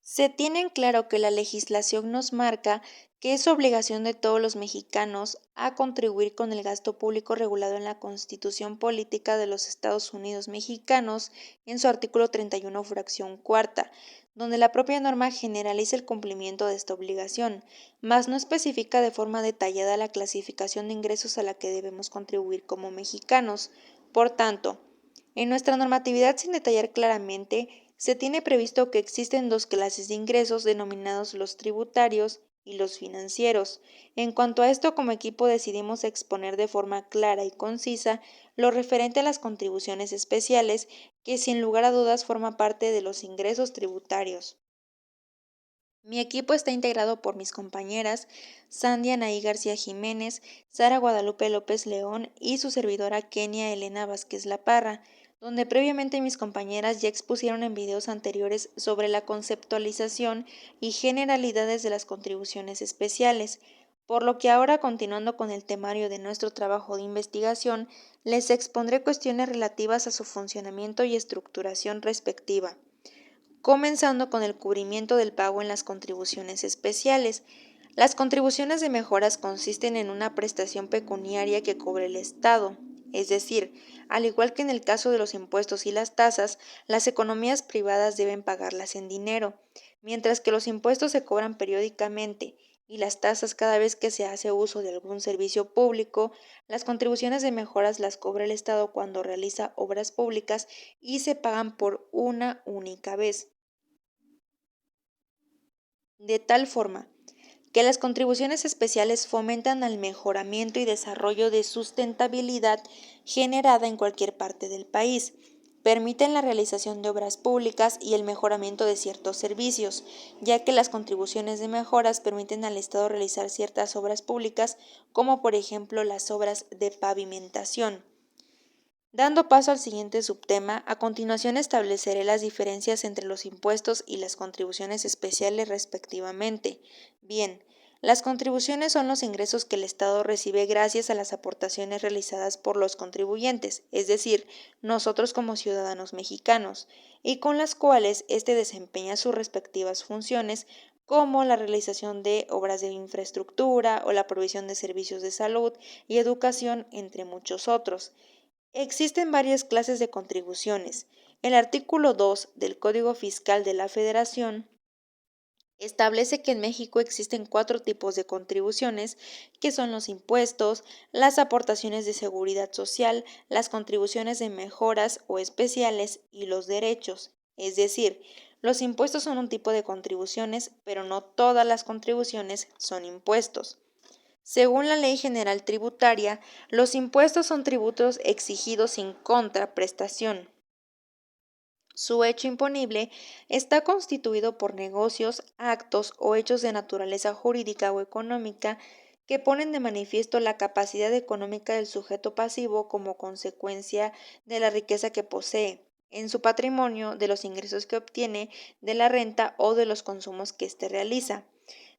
Se tiene en claro que la legislación nos marca que es obligación de todos los mexicanos a contribuir con el gasto público regulado en la Constitución Política de los Estados Unidos Mexicanos en su artículo 31, fracción cuarta, donde la propia norma generaliza el cumplimiento de esta obligación, mas no especifica de forma detallada la clasificación de ingresos a la que debemos contribuir como mexicanos. Por tanto, en nuestra normatividad, sin detallar claramente, se tiene previsto que existen dos clases de ingresos denominados los tributarios y los financieros. En cuanto a esto, como equipo decidimos exponer de forma clara y concisa lo referente a las contribuciones especiales, que sin lugar a dudas forma parte de los ingresos tributarios. Mi equipo está integrado por mis compañeras Sandy Anaí García Jiménez, Sara Guadalupe López León y su servidora Kenia Elena Vázquez La Parra, donde previamente mis compañeras ya expusieron en videos anteriores sobre la conceptualización y generalidades de las contribuciones especiales, por lo que ahora, continuando con el temario de nuestro trabajo de investigación, les expondré cuestiones relativas a su funcionamiento y estructuración respectiva, comenzando con el cubrimiento del pago en las contribuciones especiales. Las contribuciones de mejoras consisten en una prestación pecuniaria que cobra el Estado, es decir, al igual que en el caso de los impuestos y las tasas, las economías privadas deben pagarlas en dinero, mientras que los impuestos se cobran periódicamente y las tasas cada vez que se hace uso de algún servicio público. Las contribuciones de mejoras las cobra el Estado cuando realiza obras públicas y se pagan por una única vez, de tal forma que las contribuciones especiales fomentan el mejoramiento y desarrollo de sustentabilidad generada en cualquier parte del país, permiten la realización de obras públicas y el mejoramiento de ciertos servicios, ya que las contribuciones de mejoras permiten al Estado realizar ciertas obras públicas, como por ejemplo las obras de pavimentación. Dando paso al siguiente subtema, a continuación estableceré las diferencias entre los impuestos y las contribuciones especiales respectivamente. Bien, las contribuciones son los ingresos que el Estado recibe gracias a las aportaciones realizadas por los contribuyentes, es decir, nosotros como ciudadanos mexicanos, y con las cuales éste desempeña sus respectivas funciones, como la realización de obras de infraestructura o la provisión de servicios de salud y educación, entre muchos otros. Existen varias clases de contribuciones. El artículo 2 del Código Fiscal de la Federación establece que en México existen cuatro tipos de contribuciones, que son los impuestos, las aportaciones de seguridad social, las contribuciones de mejoras o especiales y los derechos. Es decir, los impuestos son un tipo de contribuciones, pero no todas las contribuciones son impuestos. Según la Ley General Tributaria, los impuestos son tributos exigidos sin contraprestación. Su hecho imponible está constituido por negocios, actos o hechos de naturaleza jurídica o económica que ponen de manifiesto la capacidad económica del sujeto pasivo como consecuencia de la riqueza que posee, en su patrimonio, de los ingresos que obtiene, de la renta o de los consumos que éste realiza.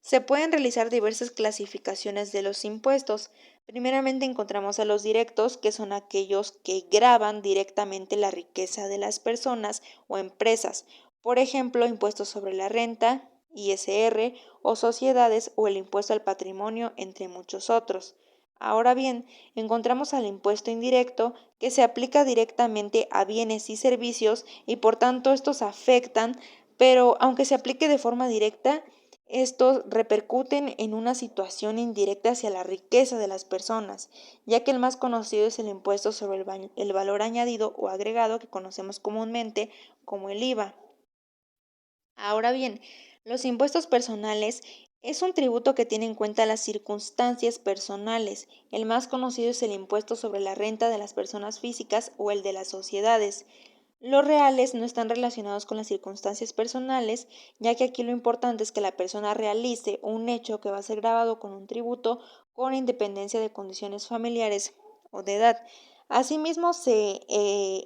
Se pueden realizar diversas clasificaciones de los impuestos. Primeramente encontramos a los directos, que son aquellos que gravan directamente la riqueza de las personas o empresas. Por ejemplo, impuestos sobre la renta, ISR, o sociedades, o el impuesto al patrimonio, entre muchos otros. Ahora bien, encontramos al impuesto indirecto, que se aplica directamente a bienes y servicios y por tanto estos afectan, pero aunque se aplique de forma directa, estos repercuten en una situación indirecta hacia la riqueza de las personas, ya que el más conocido es el impuesto sobre el valor añadido o agregado, que conocemos comúnmente como el IVA. Ahora bien, los impuestos personales es un tributo que tiene en cuenta las circunstancias personales. El más conocido es el impuesto sobre la renta de las personas físicas o el de las sociedades. Los reales no están relacionados con las circunstancias personales, ya que aquí lo importante es que la persona realice un hecho que va a ser grabado con un tributo con independencia de condiciones familiares o de edad. Asimismo, se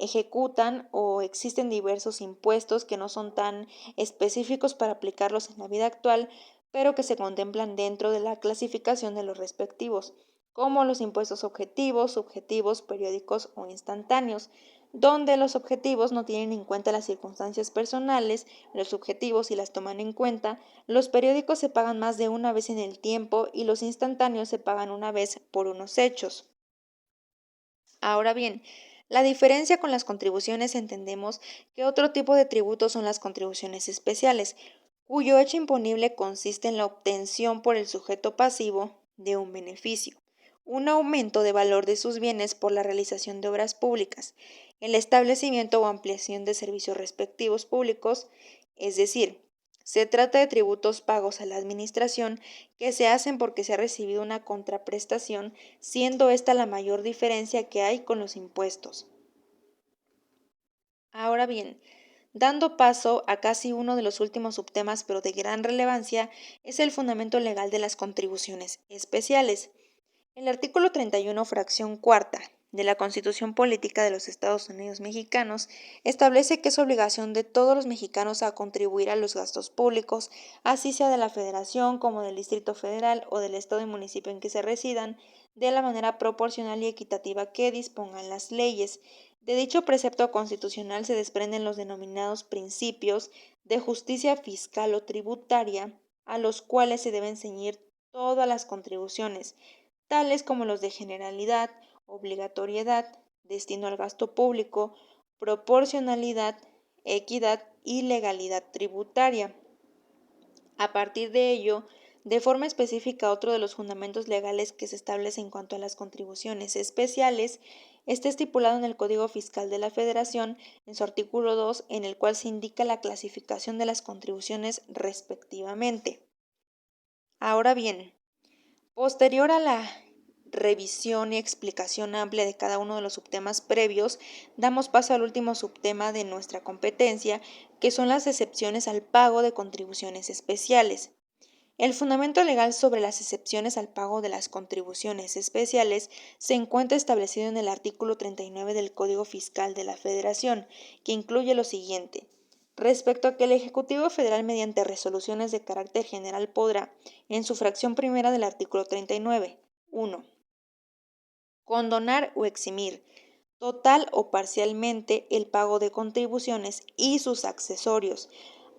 ejecutan o existen diversos impuestos que no son tan específicos para aplicarlos en la vida actual, pero que se contemplan dentro de la clasificación de los respectivos, como los impuestos objetivos, subjetivos, periódicos o instantáneos. donde los objetivos no tienen en cuenta las circunstancias personales, los subjetivos sí las toman en cuenta, los periódicos se pagan más de una vez en el tiempo y los instantáneos se pagan una vez por unos hechos. Ahora bien, la diferencia con las contribuciones entendemos que otro tipo de tributos son las contribuciones especiales, cuyo hecho imponible consiste en la obtención por el sujeto pasivo de un beneficio, un aumento de valor de sus bienes por la realización de obras públicas, el establecimiento o ampliación de servicios respectivos públicos, es decir, se trata de tributos pagos a la administración que se hacen porque se ha recibido una contraprestación, siendo esta la mayor diferencia que hay con los impuestos. Ahora bien, dando paso a casi uno de los últimos subtemas, pero de gran relevancia, es el fundamento legal de las contribuciones especiales. El artículo 31, fracción cuarta de la Constitución Política de los Estados Unidos Mexicanos establece que es obligación de todos los mexicanos a contribuir a los gastos públicos, así sea de la Federación como del Distrito Federal o del Estado y municipio en que se residan, de la manera proporcional y equitativa que dispongan las leyes. De dicho precepto constitucional se desprenden los denominados principios de justicia fiscal o tributaria, a los cuales se deben ceñir todas las contribuciones, tales como los de generalidad, obligatoriedad, destino al gasto público, proporcionalidad, equidad y legalidad tributaria. A partir de ello, de forma específica, otro de los fundamentos legales que se establece en cuanto a las contribuciones especiales está estipulado en el Código Fiscal de la Federación, en su artículo 2, en el cual se indica la clasificación de las contribuciones respectivamente. Ahora bien, posterior a la revisión y explicación amplia de cada uno de los subtemas previos, damos paso al último subtema de nuestra competencia, que son las excepciones al pago de contribuciones especiales. El fundamento legal sobre las excepciones al pago de las contribuciones especiales se encuentra establecido en el artículo 39 del Código Fiscal de la Federación, que incluye lo siguiente. Respecto a que el Ejecutivo Federal mediante resoluciones de carácter general podrá, en su fracción primera del artículo 39, 1. Condonar o eximir, total o parcialmente, el pago de contribuciones y sus accesorios,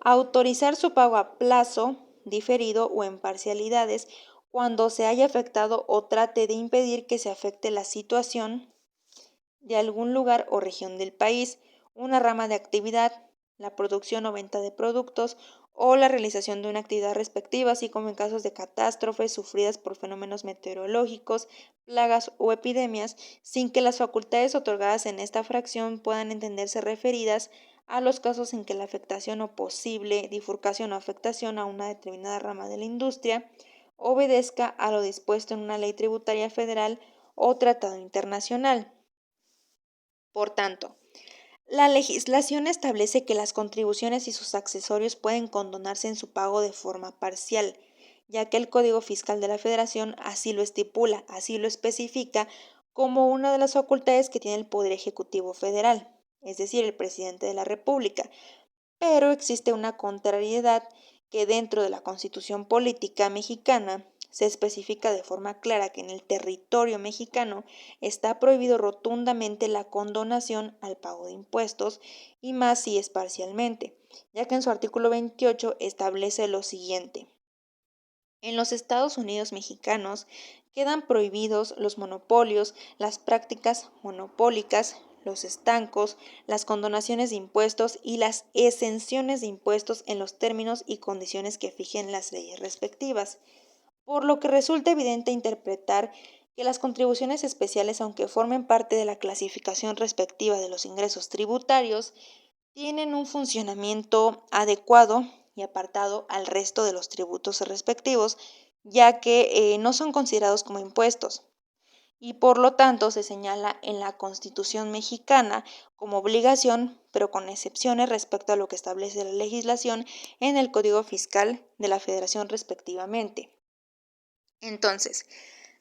autorizar su pago a plazo, diferido o en parcialidades, cuando se haya afectado o trate de impedir que se afecte la situación de algún lugar o región del país, una rama de actividad, la producción o venta de productos o la realización de una actividad respectiva, así como en casos de catástrofes sufridas por fenómenos meteorológicos, plagas o epidemias, sin que las facultades otorgadas en esta fracción puedan entenderse referidas a los casos en que la afectación o posible bifurcación o afectación a una determinada rama de la industria obedezca a lo dispuesto en una ley tributaria federal o tratado internacional. Por tanto, la legislación establece que las contribuciones y sus accesorios pueden condonarse en su pago de forma parcial, ya que el Código Fiscal de la Federación así lo estipula, así lo especifica como una de las facultades que tiene el Poder Ejecutivo Federal, es decir, el presidente de la República. Pero existe una contrariedad que dentro de la Constitución Política Mexicana se especifica de forma clara que en el territorio mexicano está prohibido rotundamente la condonación al pago de impuestos y más si es parcialmente, ya que en su artículo 28 establece lo siguiente. En los Estados Unidos mexicanos quedan prohibidos los monopolios, las prácticas monopólicas, los estancos, las condonaciones de impuestos y las exenciones de impuestos en los términos y condiciones que fijen las leyes respectivas, por lo que resulta evidente interpretar que las contribuciones especiales, aunque formen parte de la clasificación respectiva de los ingresos tributarios, tienen un funcionamiento adecuado y apartado al resto de los tributos respectivos, ya que no son considerados como impuestos y por lo tanto se señala en la Constitución mexicana como obligación, pero con excepciones respecto a lo que establece la legislación en el Código Fiscal de la Federación respectivamente. Entonces,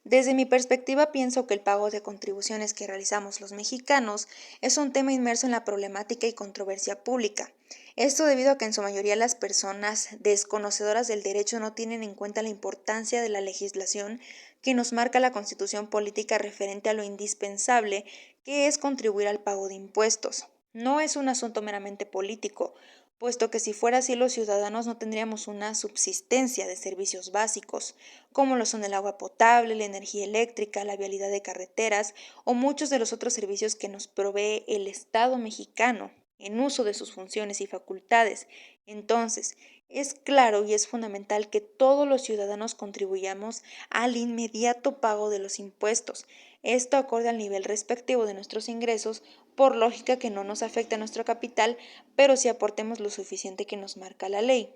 desde mi perspectiva pienso que el pago de contribuciones que realizamos los mexicanos es un tema inmerso en la problemática y controversia pública. Esto debido a que en su mayoría las personas desconocedoras del derecho no tienen en cuenta la importancia de la legislación que nos marca la Constitución política referente a lo indispensable ¿Qué es contribuir al pago de impuestos? No es un asunto meramente político, puesto que si fuera así los ciudadanos no tendríamos una subsistencia de servicios básicos, como lo son el agua potable, la energía eléctrica, la vialidad de carreteras o muchos de los otros servicios que nos provee el Estado mexicano en uso de sus funciones y facultades. Entonces, es claro y es fundamental que todos los ciudadanos contribuyamos al inmediato pago de los impuestos, esto acorde al nivel respectivo de nuestros ingresos, por lógica que no nos afecte a nuestro capital, pero sí aportemos lo suficiente que nos marca la ley.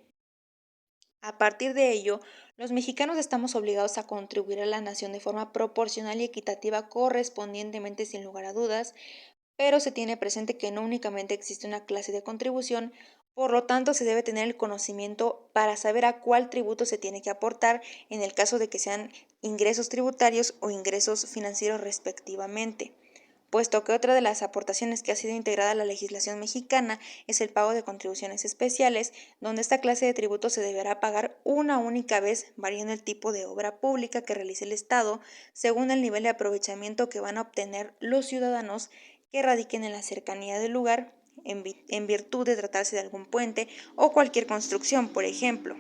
A partir de ello, los mexicanos estamos obligados a contribuir a la nación de forma proporcional y equitativa correspondientemente sin lugar a dudas, pero se tiene presente que no únicamente existe una clase de contribución, por lo tanto se debe tener el conocimiento para saber a cuál tributo se tiene que aportar en el caso de que sean ingresos tributarios o ingresos financieros respectivamente, puesto que otra de las aportaciones que ha sido integrada a la legislación mexicana es el pago de contribuciones especiales, donde esta clase de tributo se deberá pagar una única vez, variando el tipo de obra pública que realice el Estado, según el nivel de aprovechamiento que van a obtener los ciudadanos que radiquen en la cercanía del lugar, en virtud de tratarse de algún puente o cualquier construcción, por ejemplo.